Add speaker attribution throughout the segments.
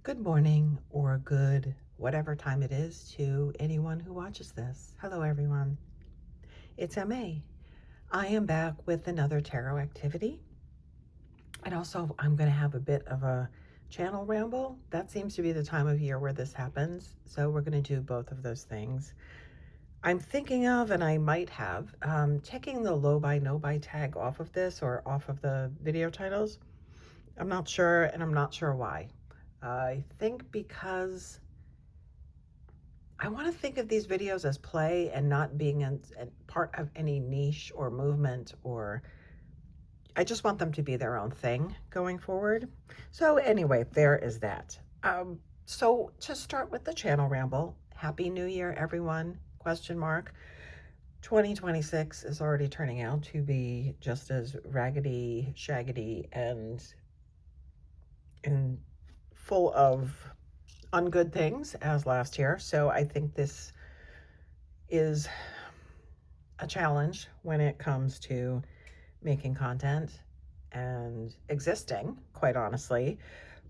Speaker 1: Good morning or good whatever time it is to anyone who watches this. Hello, everyone. It's MA. I am back with another tarot activity. And also, I'm going to have a bit of a channel ramble. That seems to be the time of year where this happens. So, we're going to do both of those things. I'm thinking of, and I might have, taking the low buy, no buy tag off of this or off of the video titles. I'm not sure, and I'm not sure why. I think because I want to think of these videos as play and not being a part of any niche or movement, or I just want them to be their own thing going forward. So anyway, there is that. So to start with the channel ramble, Happy New Year, everyone, question mark. 2026 is already turning out to be just as raggedy, shaggedy, and full of ungood things as last year. So I think this is a challenge when it comes to making content and existing, quite honestly.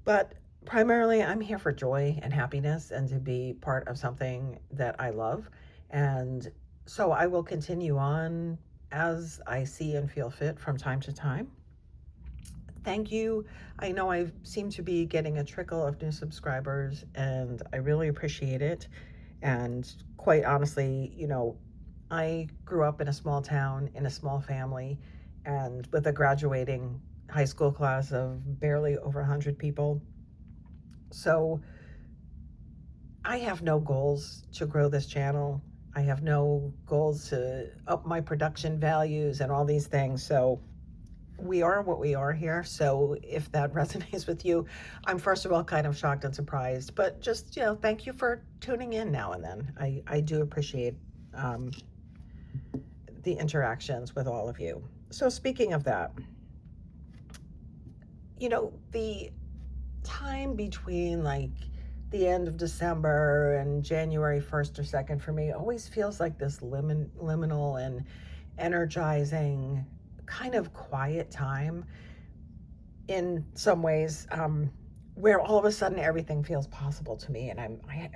Speaker 1: But primarily, I'm here for joy and happiness and to be part of something that I love. And so I will continue on as I see and feel fit from time to time. Thank you. I know I seem to be getting a trickle of new subscribers, and I really appreciate it. And quite honestly, I grew up in a small town, in a small family, and with a graduating high school class of barely over 100 people. So I have no goals to grow this channel. I have no goals to up my production values and all these things. So we are what we are here. So if that resonates with you, I'm first of all kind of shocked and surprised, but just, thank you for tuning in now and then. I do appreciate um, the interactions with all of you. So speaking of that, the time between like the end of December and January 1st or 2nd for me always feels like this liminal and energizing kind of quiet time in some ways, where all of a sudden everything feels possible to me, and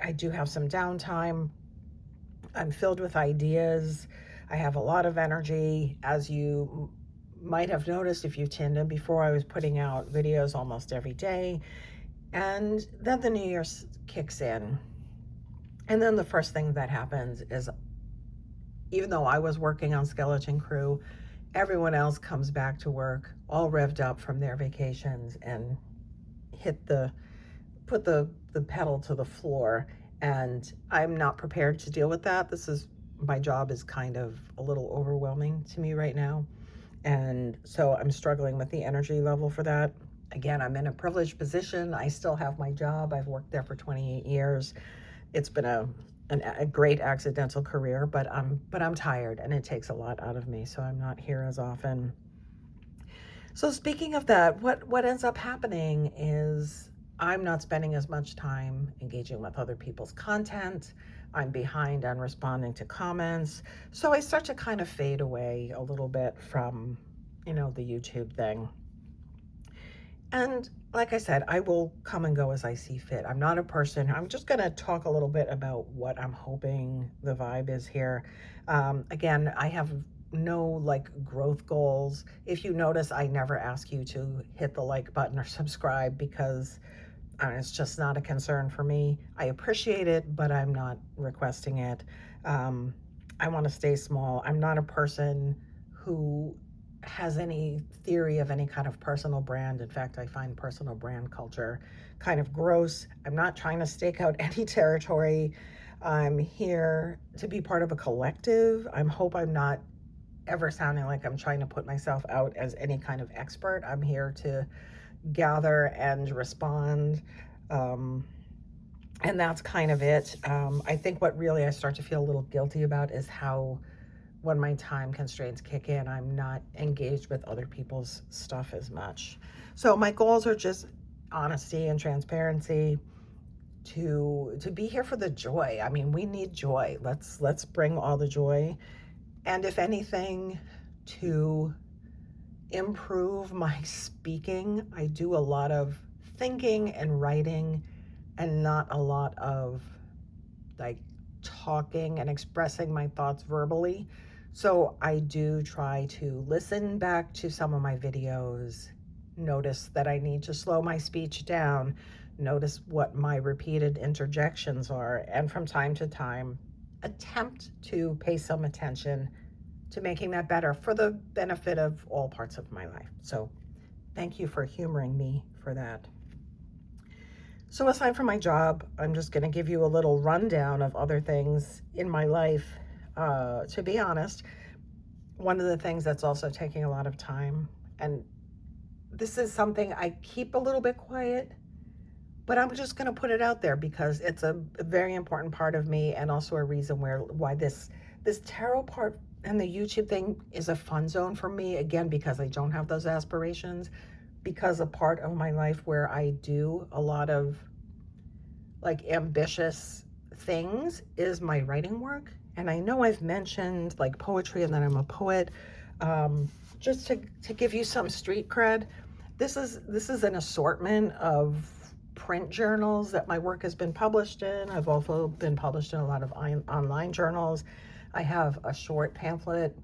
Speaker 1: I do have some downtime. I'm filled with ideas. I have a lot of energy. As you might have noticed if you tuned in before, I was putting out videos almost every day. And then the New Year kicks in. And then the first thing that happens is, even though I was working on Skeleton Crew, everyone else comes back to work all revved up from their vacations and put the pedal to the floor. And I'm not prepared to deal with that. My job is kind of a little overwhelming to me right now. And so I'm struggling with the energy level for that. Again, I'm in a privileged position. I still have my job. I've worked there for 28 years. It's been a great accidental career, but I'm tired and it takes a lot out of me. So I'm not here as often. So speaking of that, what ends up happening is I'm not spending as much time engaging with other people's content. I'm behind on responding to comments. So I start to kind of fade away a little bit from, the YouTube thing. And like I said, I will come and go as I see fit. I'm not a person. I'm just going to talk a little bit about what I'm hoping the vibe is here. Again, I have no like growth goals. If you notice, I never ask you to hit the like button or subscribe because it's just not a concern for me. I appreciate it, but I'm not requesting it. I want to stay small. I'm not a person who has any theory of any kind of personal brand. In fact, I find personal brand culture kind of gross. I'm not trying to stake out any territory. I'm here to be part of a collective. I hope I'm not ever sounding like I'm trying to put myself out as any kind of expert. I'm here to gather and respond. And that's kind of it. I think what really I start to feel a little guilty about is how, when my time constraints kick in, I'm not engaged with other people's stuff as much. So my goals are just honesty and transparency, to be here for the joy. I mean, we need joy. Let's bring all the joy. And if anything, to improve my speaking. I do a lot of thinking and writing and not a lot of like talking and expressing my thoughts verbally. So I do try to listen back to some of my videos, notice that I need to slow my speech down, notice what my repeated interjections are, and from time to time attempt to pay some attention to making that better for the benefit of all parts of my life. So thank you for humoring me for that. So aside from my job, I'm just going to give you a little rundown of other things in my life. To be honest, one of the things that's also taking a lot of time, and this is something I keep a little bit quiet, but I'm just going to put it out there because it's a very important part of me, and also a reason why this tarot part and the YouTube thing is a fun zone for me, again, because I don't have those aspirations, because a part of my life where I do a lot of like ambitious things is my writing work. And I know I've mentioned like poetry and that I'm a poet. Just to give you some street cred, this is an assortment of print journals that my work has been published in. I've also been published in a lot of online journals. I have a short pamphlet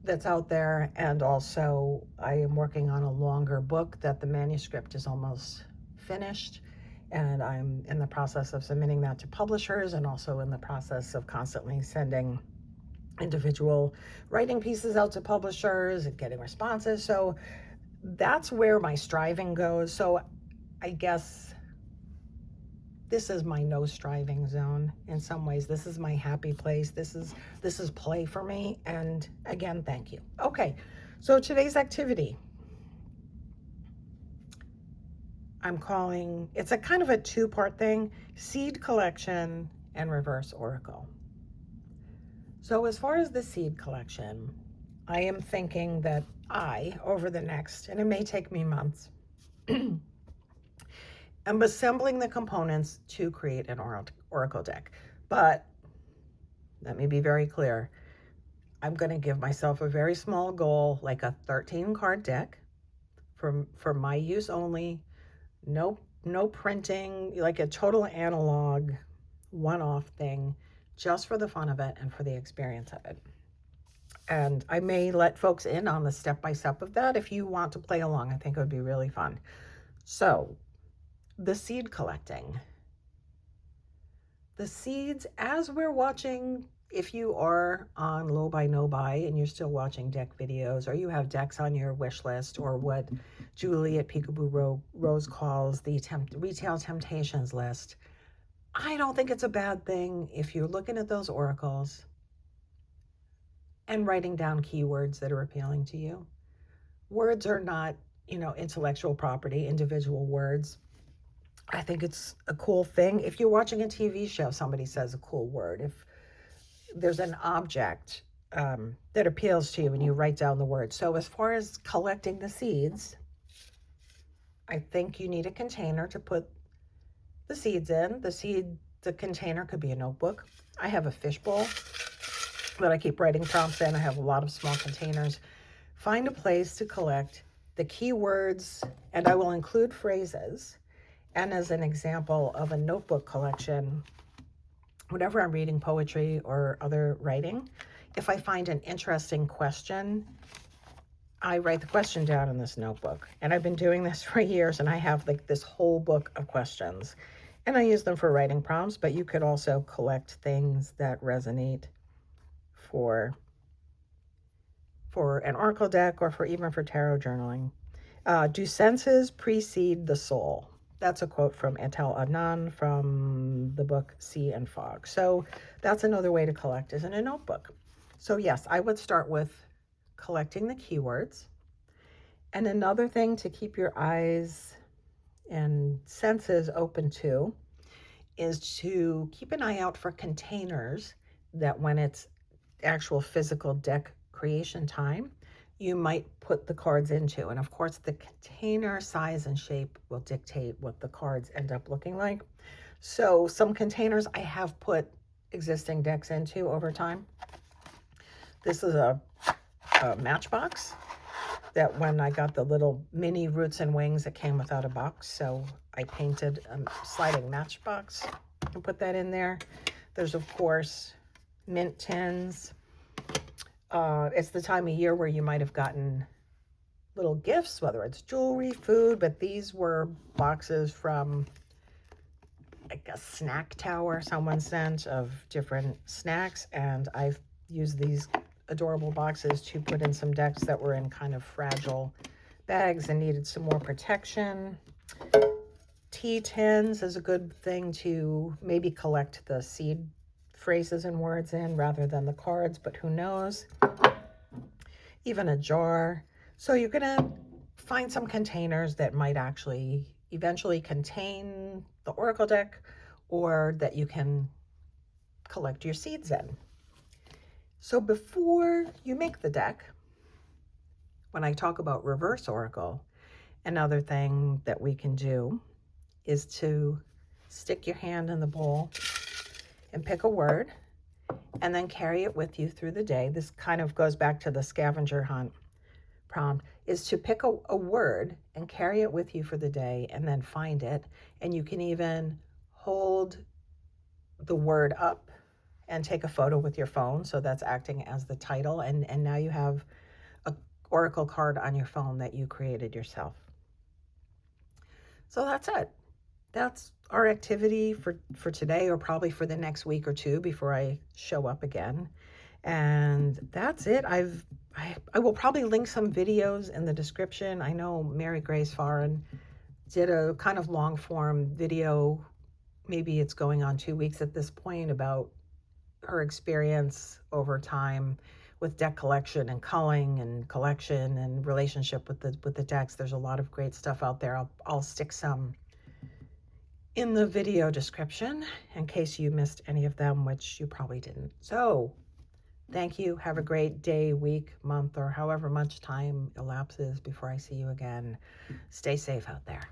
Speaker 1: that's out there, and also I am working on a longer book that the manuscript is almost finished, and I'm in the process of submitting that to publishers, and also in the process of constantly sending individual writing pieces out to publishers and getting responses. So that's where my striving goes. So I guess this is my no striving zone in some ways. This is my happy place. This is play for me. And again, thank you. Okay, so today's activity, I'm calling, it's a kind of a two-part thing: seed collection and reverse oracle. So as far as the seed collection, I am thinking that over the next, and it may take me months, I'm assembling the components to create an oracle deck. But let me be very clear. I'm going to give myself a very small goal, like a 13 card deck for my use only. No printing, like a total analog one-off thing, just for the fun of it and for the experience of it. And I may let folks in on the step-by-step of that if you want to play along. I think it would be really fun. So the seed collecting. The seeds, as we're watching, if you are on low buy, no buy, and you're still watching deck videos, or you have decks on your wish list, or what Julie at Peekaboo Rose calls the retail temptations list, I don't think it's a bad thing if you're looking at those oracles and writing down keywords that are appealing to you. Words are not, intellectual property, individual words. I think it's a cool thing. If you're watching a TV show, somebody says a cool word. If there's an object that appeals to you and you write down the word. So as far as collecting the seeds, I think you need a container to put the seeds in. The container could be a notebook. I have a fishbowl that I keep writing prompts in. I have a lot of small containers. Find a place to collect the keywords, and I will include phrases. And as an example of a notebook collection, whenever I'm reading poetry or other writing, if I find an interesting question, I write the question down in this notebook. And I've been doing this for years, and I have like this whole book of questions. And I use them for writing prompts, but you could also collect things that resonate for an oracle deck, or even for tarot journaling. Do senses precede the soul? That's a quote from Etel Adnan from the book Sea and Fog. So that's another way to collect, is in a notebook. So yes, I would start with collecting the keywords. And another thing to keep your eyes and senses open to is to keep an eye out for containers that when it's actual physical deck creation time, you might put the cards into. And of course, the container size and shape will dictate what the cards end up looking like. So some containers I have put existing decks into over time. This is a matchbox that when I got the little mini Roots and Wings, it came without a box. So I painted a sliding matchbox and put that in there. There's, of course, mint tins. It's the time of year where you might have gotten little gifts, whether it's jewelry, food, but these were boxes from like a snack tower someone sent of different snacks, and I've used these adorable boxes to put in some decks that were in kind of fragile bags and needed some more protection. Tea tins is a good thing to maybe collect the seed phrases and words in rather than the cards, but who knows. Even a jar. So you're going to find some containers that might actually eventually contain the oracle deck, or that you can collect your seeds in. So before you make the deck, when I talk about reverse oracle, another thing that we can do is to stick your hand in the bowl and pick a word and then carry it with you through the day. This kind of goes back to the scavenger hunt prompt, is to pick a word and carry it with you for the day and then find it. And you can even hold the word up and take a photo with your phone. So that's acting as the title. And now you have a oracle card on your phone that you created yourself. So that's it. That's our activity for today, or probably for the next week or two before I show up again. And that's it. I will probably link some videos in the description. I know Mary Grace Farren did a kind of long form video. Maybe it's going on 2 weeks at this point, about her experience over time with deck collection and culling and collection and relationship with the decks. There's a lot of great stuff out there. I'll stick some in the video description in case you missed any of them, which you probably didn't. So thank you. Have a great day, week, month, or however much time elapses before I see you again. Stay safe out there.